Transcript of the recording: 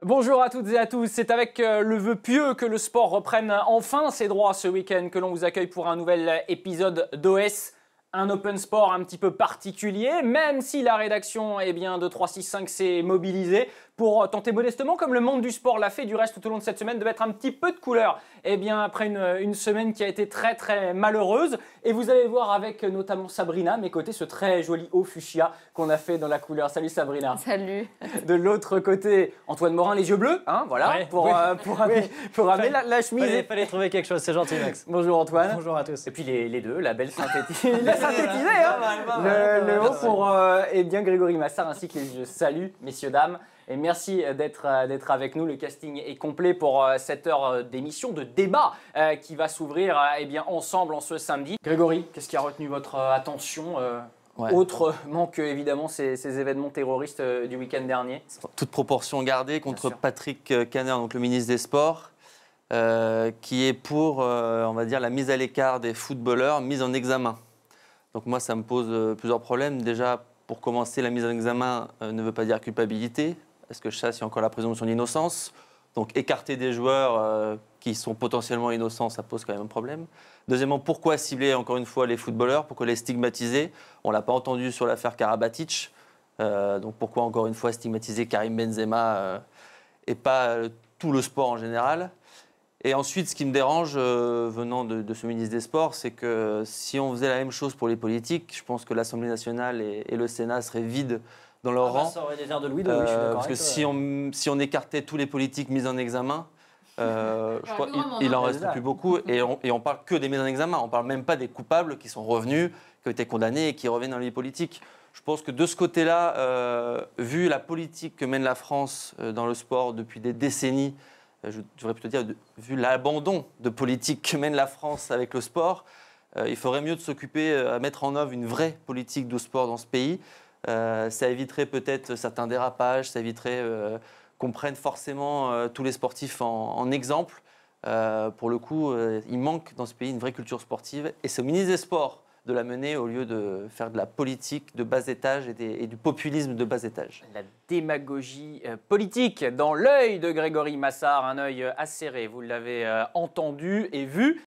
Bonjour à toutes et à tous, c'est avec le vœu pieux que le sport reprenne enfin ses droits ce week-end que l'on vous accueille pour un nouvel épisode d'OS. Un open sport un petit peu particulier, même si la rédaction de 365 s'est mobilisée pour tenter modestement, comme le monde du sport l'a fait du reste tout au long de cette semaine, de mettre un petit peu de couleur. Après une semaine qui a été très très malheureuse. Et vous allez voir avec notamment Sabrina, à mes côtés, ce très joli haut fuchsia qu'on a fait dans la couleur. Salut Sabrina. Salut. De l'autre côté, Antoine Morin, les yeux bleus, hein, voilà, Ouais, pour amener la chemise. Fallait trouver quelque chose, c'est gentil Max. Bonjour Antoine. Bonjour à tous. Et puis les deux, la belle synthétisée. Il a synthétisé, hein. Le haut pour Grégory Massard ainsi que les yeux. Salut messieurs, dames. Et merci d'être avec nous. Le casting est complet pour cette heure d'émission, de débat qui va s'ouvrir ensemble en ce samedi. Grégory, qu'est-ce qui a retenu votre attention autrement que évidemment ces événements terroristes du week-end dernier? Toute proportion gardée contre Patrick Kanner, donc le ministre des Sports, qui est pour, on va dire, la mise à l'écart des footballeurs, mise en examen. Donc moi, ça me pose plusieurs problèmes. Déjà, pour commencer, la mise en examen ne veut pas dire culpabilité, parce que ça, c'est encore la présomption d'innocence. Donc écarter des joueurs qui sont potentiellement innocents, ça pose quand même un problème. Deuxièmement, pourquoi cibler encore une fois les footballeurs? Pourquoi les stigmatiser? On ne l'a pas entendu sur l'affaire Karabatic. Donc pourquoi encore une fois stigmatiser Karim Benzema et pas tout le sport en général? Et ensuite, ce qui me dérange venant de ce ministre des Sports, c'est que si on faisait la même chose pour les politiques, je pense que l'Assemblée nationale et le Sénat seraient vides dans leur rang. Ça aurait des airs de Louis II, oui, je suis d'accord parce que si on écartait tous les politiques mis en examen, je crois qu'il en reste plus beaucoup. Et on parle que des mises en examen. On ne parle même pas des coupables qui sont revenus, qui ont été condamnés et qui reviennent dans la vie politique. Je pense que de ce côté-là, vu la politique que mène la France dans le sport depuis des décennies, je devrais plutôt dire, vu l'abandon de politique que mène la France avec le sport, il ferait mieux de s'occuper à mettre en œuvre une vraie politique de sport dans ce pays. Ça éviterait peut-être certains dérapages, ça éviterait qu'on prenne forcément tous les sportifs en exemple. Pour le coup, il manque dans ce pays une vraie culture sportive. Et c'est au ministre des Sports de la mener au lieu de faire de la politique de bas étage et du populisme de bas étage. La démagogie politique dans l'œil de Grégory Massard, un œil acéré, vous l'avez entendu et vu.